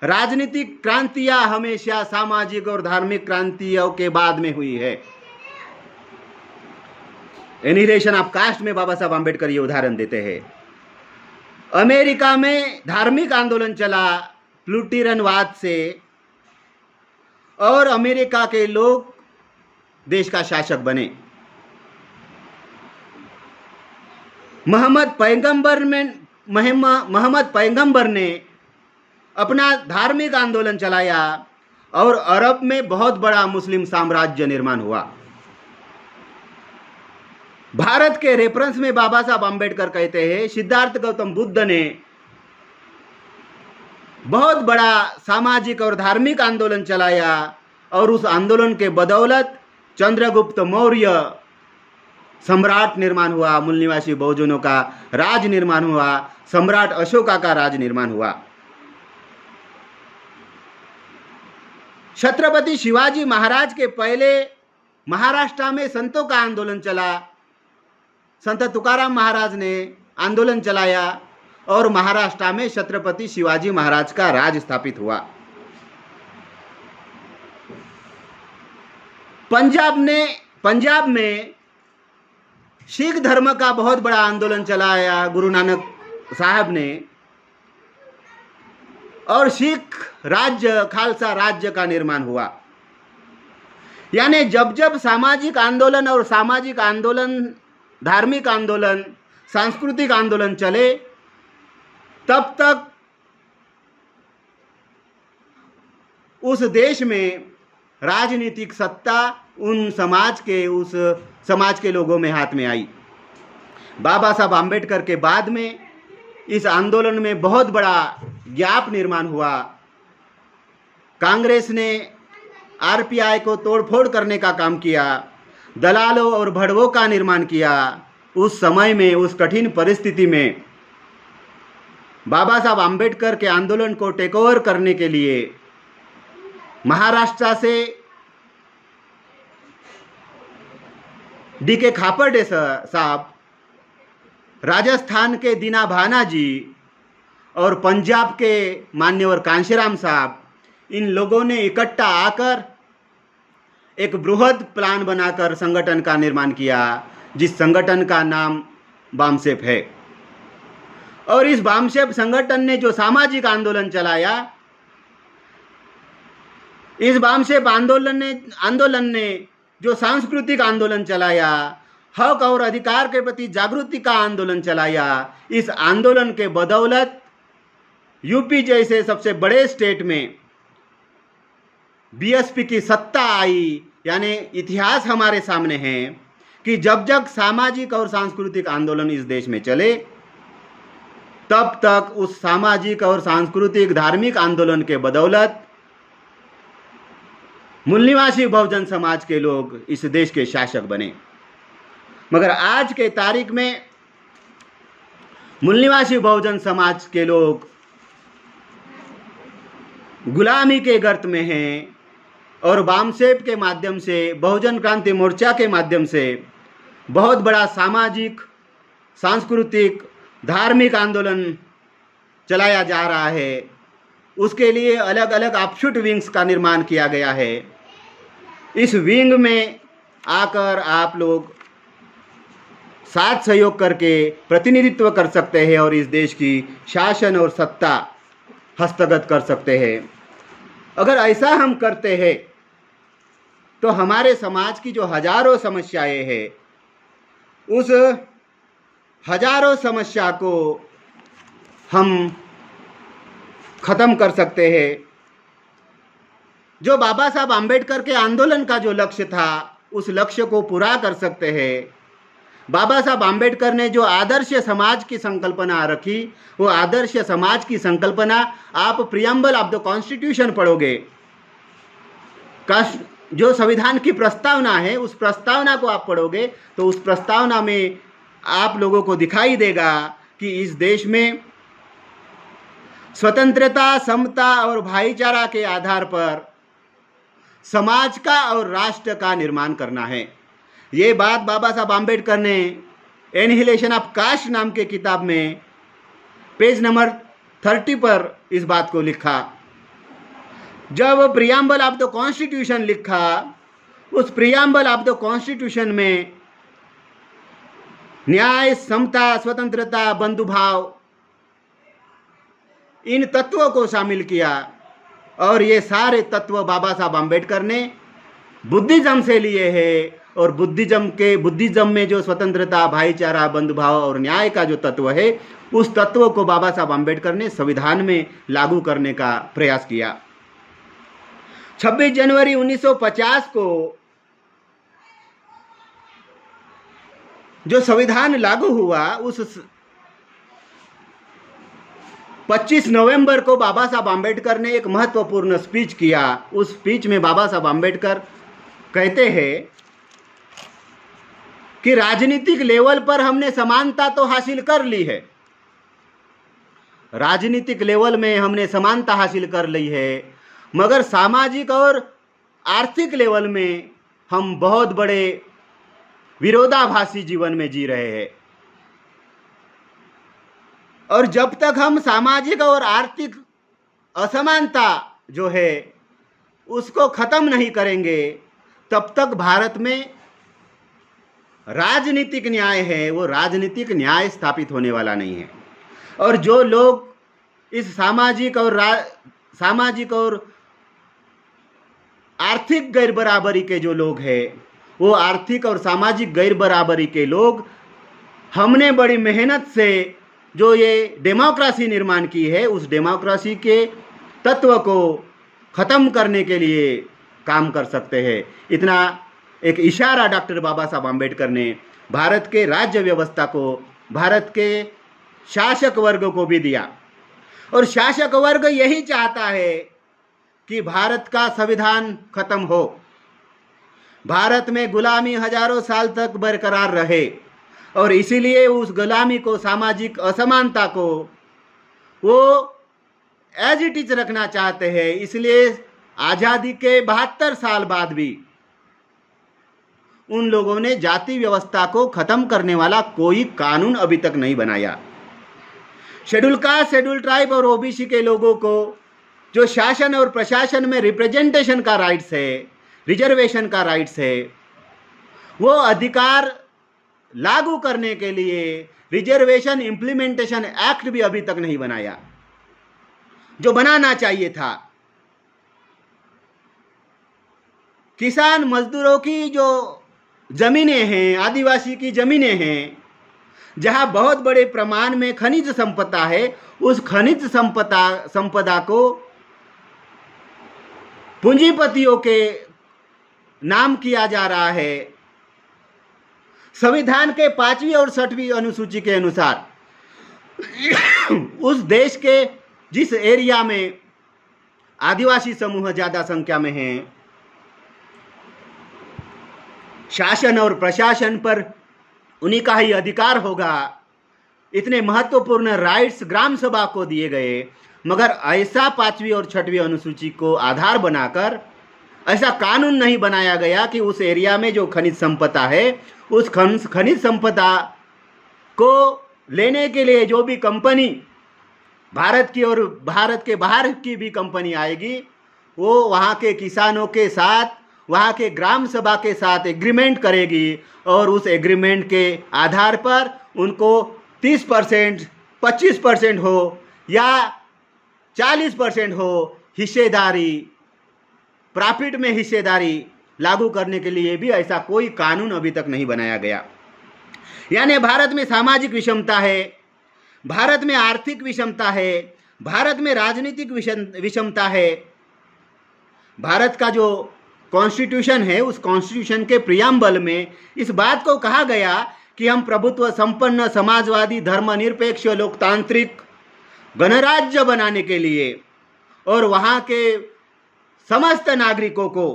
राजनीतिक क्रांतियां हमेशा सामाजिक और धार्मिक क्रांतियों के बाद में हुई है। एनहिलेशन ऑफ कास्ट में बाबा साहब आम्बेडकर ये उदाहरण देते हैं। अमेरिका में धार्मिक आंदोलन चला प्लूटियनवाद से और अमेरिका के लोग देश का शासक बने। मोहम्मद पैगंबर ने अपना धार्मिक आंदोलन चलाया और अरब में बहुत बड़ा मुस्लिम साम्राज्य निर्माण हुआ। भारत के रेफरेंस में बाबा साहब आम्बेडकर कहते हैं सिद्धार्थ गौतम बुद्ध ने बहुत बड़ा सामाजिक और धार्मिक आंदोलन चलाया और उस आंदोलन के बदौलत चंद्रगुप्त मौर्य सम्राट निर्माण हुआ, मूल निवासी बहुजनों का राज निर्माण हुआ, सम्राट अशोका का राज निर्माण हुआ। छत्रपति शिवाजी महाराज के पहले महाराष्ट्र में संतों का आंदोलन चला। संत तुकाराम महाराज ने आंदोलन चलाया और महाराष्ट्र में छत्रपति शिवाजी महाराज का राज स्थापित हुआ। पंजाब में सिख धर्म का बहुत बड़ा आंदोलन चलाया गुरु नानक साहब ने और सिख राज्य, खालसा राज्य का निर्माण हुआ। यानी जब जब सामाजिक आंदोलन और सामाजिक आंदोलन, धार्मिक आंदोलन, सांस्कृतिक आंदोलन चले, तब तक उस देश में राजनीतिक सत्ता उस समाज के लोगों में हाथ में आई। बाबा साहब आम्बेडकर के बाद में इस आंदोलन में बहुत बड़ा गैप निर्माण हुआ। कांग्रेस ने आरपीआई को तोड़फोड़ करने का काम किया, दलालों और भड़वों का निर्माण किया। उस समय में, उस कठिन परिस्थिति में बाबा साहब आम्बेडकर के आंदोलन को टेक ओवर करने के लिए महाराष्ट्र से डी.के. खापर्डे साहब, राजस्थान के दीना भाना जी और पंजाब के मान्यवर कांशीराम साहब, इन लोगों ने इकट्ठा आकर एक बृहद प्लान बनाकर संगठन का निर्माण किया, जिस संगठन का नाम बामसेफ है। और इस बामसेफ संगठन ने जो सामाजिक आंदोलन चलाया, इस बामसेफ आंदोलन ने जो सांस्कृतिक आंदोलन चलाया, हक और अधिकार के प्रति जागृति का आंदोलन चलाया, इस आंदोलन के बदौलत यूपी जैसे सबसे बड़े स्टेट में बीएसपी की सत्ता आई। यानी इतिहास हमारे सामने है कि जब जब सामाजिक और सांस्कृतिक आंदोलन इस देश में चले, तब तक उस सामाजिक और सांस्कृतिक धार्मिक आंदोलन के बदौलत मूल निवासी बहुजन समाज के लोग इस देश के शासक बने। मगर आज के तारीख में मूल निवासी बहुजन समाज के लोग गुलामी के गर्त में हैं और वामसेप के माध्यम से, बहुजन क्रांति मोर्चा के माध्यम से बहुत बड़ा सामाजिक, सांस्कृतिक, धार्मिक आंदोलन चलाया जा रहा है। उसके लिए अलग अलग ऑफशूट विंग्स का निर्माण किया गया है। इस विंग में आकर आप लोग साथ सहयोग करके प्रतिनिधित्व कर सकते हैं और इस देश की शासन और सत्ता हस्तगत कर सकते हैं। अगर ऐसा हम करते हैं तो हमारे समाज की जो हजारों समस्याएं हैं, उस हजारों समस्या को हम ख़त्म कर सकते हैं। जो बाबा साहब आम्बेडकर के आंदोलन का जो लक्ष्य था, उस लक्ष्य को पूरा कर सकते हैं। बाबा साहब आम्बेडकर ने जो आदर्श समाज की संकल्पना रखी, वो आदर्श समाज की संकल्पना आप प्रियम्बल ऑफ द कॉन्स्टिट्यूशन पढ़ोगे, जो संविधान की प्रस्तावना है, उस प्रस्तावना को आप पढ़ोगे तो उस प्रस्तावना में आप लोगों को दिखाई देगा कि इस देश में स्वतंत्रता, समता और भाईचारा के आधार पर समाज का और राष्ट्र का निर्माण करना है। ये बात बाबा साहब आम्बेडकर ने एनिहिलेशन ऑफ कास्ट नाम के किताब में पेज नंबर 30 पर इस बात को लिखा। जब प्रियम्बल ऑफ द कॉन्स्टिट्यूशन लिखा, उस प्रियम्बल ऑफ द कॉन्स्टिट्यूशन में न्याय, समता, स्वतंत्रता, बंधुभाव, इन तत्वों को शामिल किया और ये सारे तत्व बाबा साहब आम्बेडकर ने बुद्धिज्म से लिए हैं। और बुद्धिज्म में जो स्वतंत्रता, भाईचारा, बंधुभाव और न्याय का जो तत्व है, उस तत्व को बाबा साहब आम्बेडकर ने संविधान में लागू करने का प्रयास किया। 26 जनवरी 1950 को जो संविधान लागू हुआ, उस 25 नवंबर को बाबा साहब आम्बेडकर ने एक महत्वपूर्ण स्पीच किया। उस स्पीच में बाबा साहब आम्बेडकर कहते हैं कि राजनीतिक लेवल पर हमने समानता तो हासिल कर ली है, राजनीतिक लेवल में हमने समानता हासिल कर ली है, मगर सामाजिक और आर्थिक लेवल में हम बहुत बड़े विरोधाभासी जीवन में जी रहे हैं। और जब तक हम सामाजिक और आर्थिक असमानता जो है उसको खत्म नहीं करेंगे, तब तक भारत में राजनीतिक न्याय है, वो राजनीतिक न्याय स्थापित होने वाला नहीं है। और जो लोग इस सामाजिक और आर्थिक गैर बराबरी के जो लोग हैं, वो आर्थिक और सामाजिक गैर बराबरी के लोग, हमने बड़ी मेहनत से जो ये डेमोक्रेसी निर्माण की है, उस डेमोक्रेसी के तत्व को ख़त्म करने के लिए काम कर सकते हैं। इतना एक इशारा डॉक्टर बाबा साहब आम्बेडकर ने भारत के राज्य व्यवस्था को, भारत के शासक वर्ग को भी दिया। और शासक वर्ग यही चाहता है कि भारत का संविधान खत्म हो, भारत में गुलामी हजारों साल तक बरकरार रहे, और इसीलिए उस गुलामी को, सामाजिक असमानता को वो एज इट इज रखना चाहते हैं। इसलिए आज़ादी के 72 साल बाद भी उन लोगों ने जाति व्यवस्था को खत्म करने वाला कोई कानून अभी तक नहीं बनाया। शेड्यूल कास्ट, शेड्यूल ट्राइब और ओबीसी के लोगों को जो शासन और प्रशासन में रिप्रेजेंटेशन का राइट्स है, रिजर्वेशन का राइट्स है, वो अधिकार लागू करने के लिए रिजर्वेशन इम्प्लीमेंटेशन एक्ट भी अभी तक नहीं बनाया, जो बनाना चाहिए था। किसान मजदूरों की जो ज़मीनें हैं, आदिवासी की ज़मीनें हैं, जहां बहुत बड़े प्रमाण में खनिज संपदा है, उस खनिज संपदा को पूंजीपतियों के नाम किया जा रहा है। संविधान के 5वीं और 6वीं अनुसूची के अनुसार उस देश के जिस एरिया में आदिवासी समूह ज़्यादा संख्या में हैं, शासन और प्रशासन पर उन्हीं का ही अधिकार होगा। इतने महत्वपूर्ण राइट्स ग्राम सभा को दिए गए, मगर ऐसा 5वीं और 6वीं अनुसूची को आधार बनाकर ऐसा कानून नहीं बनाया गया कि उस एरिया में जो खनिज संपदा है, उस खनिज संपदा को लेने के लिए जो भी कंपनी भारत की और भारत के बाहर की भी कंपनी आएगी, वो वहाँ के किसानों के साथ, वहाँ के ग्राम सभा के साथ एग्रीमेंट करेगी और उस एग्रीमेंट के आधार पर उनको 30%, 25% हो या 40% हो हिस्सेदारी, प्रॉफिट में हिस्सेदारी लागू करने के लिए भी ऐसा कोई कानून अभी तक नहीं बनाया गया। यानी भारत में सामाजिक विषमता है, भारत में आर्थिक विषमता है, भारत में राजनीतिक विषमता है। भारत का जो कॉन्स्टिट्यूशन है, उस कॉन्स्टिट्यूशन के प्रियम्बल में इस बात को कहा गया कि हम प्रभुत्व संपन्न समाजवादी धर्मनिरपेक्ष लोकतांत्रिक गणराज्य बनाने के लिए और वहाँ के समस्त नागरिकों को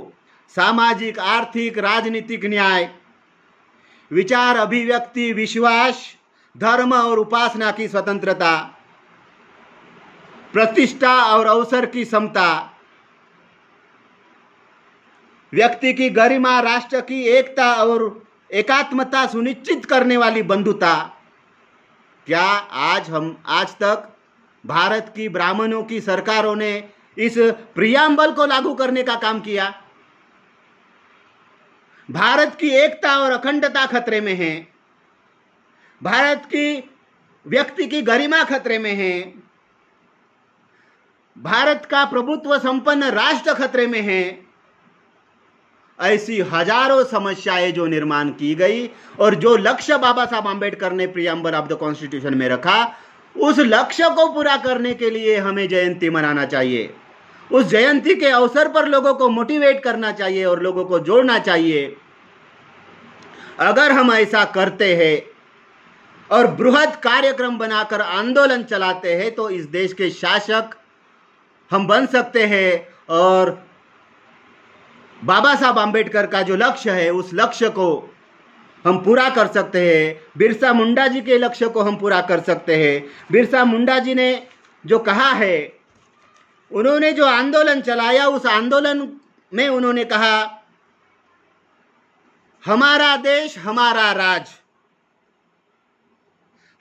सामाजिक, आर्थिक, राजनीतिक न्याय, विचार अभिव्यक्ति, विश्वास, धर्म और उपासना की स्वतंत्रता, प्रतिष्ठा और अवसर की समता, व्यक्ति की गरिमा, राष्ट्र की एकता और एकात्मता सुनिश्चित करने वाली बंधुता। क्या आज तक भारत की ब्राह्मणों की सरकारों ने इस प्रियम्बल को लागू करने का काम किया? भारत की एकता और अखंडता खतरे में है, भारत की व्यक्ति की गरिमा खतरे में है, भारत का प्रभुत्व संपन्न राष्ट्र खतरे में है। ऐसी हजारों समस्याएं जो निर्माण की गई और जो लक्ष्य बाबा साहब आम्बेडकर ने प्रियम्बल ऑफ द कॉन्स्टिट्यूशन में रखा, उस लक्ष्य को पूरा करने के लिए हमें जयंती मनाना चाहिए। उस जयंती के अवसर पर लोगों को मोटिवेट करना चाहिए और लोगों को जोड़ना चाहिए। अगर हम ऐसा करते हैं और बृहद कार्यक्रम बनाकर आंदोलन चलाते हैं तो इस देश के शासक हम बन सकते हैं और बाबा साहब आम्बेडकर का जो लक्ष्य है, उस लक्ष्य को हम पूरा कर सकते हैं। बिरसा मुंडा जी के लक्ष्य को हम पूरा कर सकते हैं। बिरसा मुंडा जी ने जो कहा है, उन्होंने जो आंदोलन चलाया, उस आंदोलन में उन्होंने कहा, हमारा देश हमारा राज,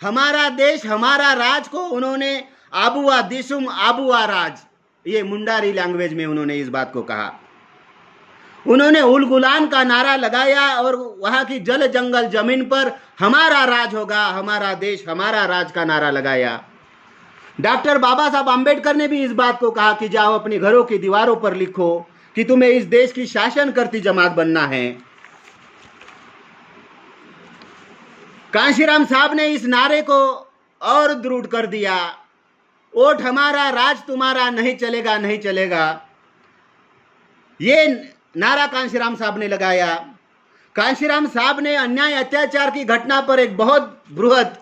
हमारा देश हमारा राज को उन्होंने आबुआ दिसुम आबुआ राज, ये मुंडारी लैंग्वेज में उन्होंने इस बात को कहा। उन्होंने उल गुलान का नारा लगाया और वहाँ की जल जंगल जमीन पर हमारा राज होगा, हमारा देश हमारा राज का नारा लगाया। डॉक्टर बाबा साहब आम्बेडकर ने भी इस बात को कहा कि जाओ अपने घरों की दीवारों पर लिखो कि तुम्हें इस देश की शासन करती जमात बनना है। कांशीराम साहब ने इस नारे को और दृढ़ कर दिया, वोट हमारा राज तुम्हारा, नहीं चलेगा नहीं चलेगा। ये नारा कांशीराम साहब ने लगाया। कांशीराम साहब ने अन्याय अत्याचार की घटना पर एक बहुत बृहद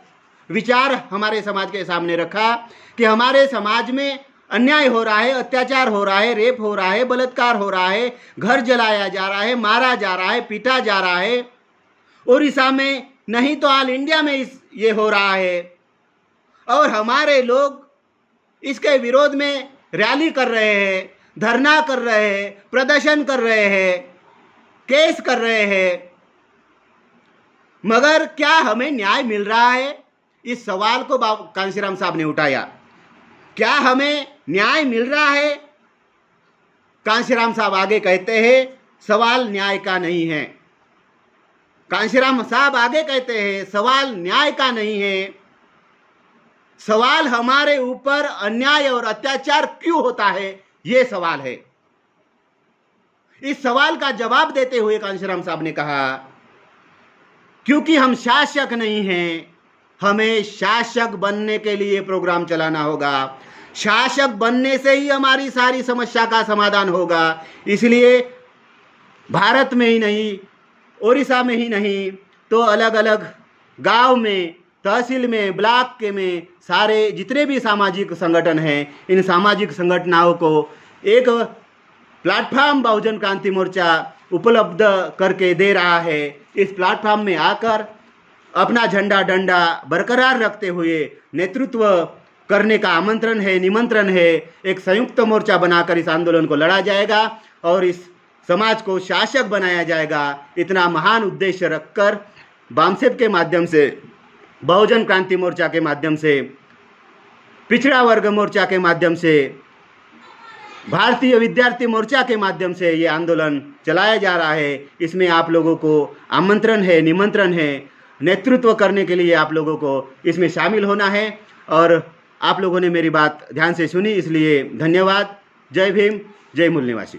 विचार हमारे समाज के सामने रखा कि हमारे समाज में अन्याय हो रहा है, अत्याचार हो रहा है, रेप हो रहा है, बलात्कार हो रहा है, घर जलाया जा रहा है, मारा जा रहा है, पीटा जा रहा है। उड़ीसा में नहीं तो ऑल इंडिया में ये हो रहा है और हमारे लोग इसके विरोध में रैली कर रहे हैं, धरना कर रहे हैं, प्रदर्शन कर रहे हैं, केस कर रहे हैं, मगर क्या हमें न्याय मिल रहा है? इस सवाल को कांशीराम साहब ने उठाया। क्या हमें न्याय मिल रहा है? कांशीराम साहब आगे कहते हैं, सवाल न्याय का नहीं है। कांशीराम साहब आगे कहते हैं, सवाल न्याय का नहीं है, सवाल हमारे ऊपर अन्याय और अत्याचार क्यों होता है, ये सवाल है। इस सवाल का जवाब देते हुए कांशीराम साहब ने कहा, क्योंकि हम शासक नहीं हैं, हमें शासक बनने के लिए प्रोग्राम चलाना होगा। शासक बनने से ही हमारी सारी समस्या का समाधान होगा। इसलिए भारत में ही नहीं, उड़ीसा में ही नहीं तो अलग अलग गांव में, तहसील में, ब्लॉक के में सारे जितने भी सामाजिक संगठन हैं, इन सामाजिक संगठनों को एक प्लेटफॉर्म बहुजन क्रांति मोर्चा उपलब्ध करके दे रहा है। इस प्लेटफॉर्म में आकर अपना झंडा डंडा बरकरार रखते हुए नेतृत्व करने का आमंत्रण है, निमंत्रण है। एक संयुक्त मोर्चा बनाकर इस आंदोलन को लड़ा जाएगा और इस समाज को शासक बनाया जाएगा। इतना महान उद्देश्य रखकर बामसेब के माध्यम से, बहुजन क्रांति मोर्चा के माध्यम से, पिछड़ा वर्ग मोर्चा के माध्यम से, भारतीय विद्यार्थी मोर्चा के माध्यम से ये आंदोलन चलाया जा रहा है। इसमें आप लोगों को आमंत्रण है, निमंत्रण है। नेतृत्व करने के लिए आप लोगों को इसमें शामिल होना है और आप लोगों ने मेरी बात ध्यान से सुनी, इसलिए धन्यवाद। जय भीम, जय मूल निवासी।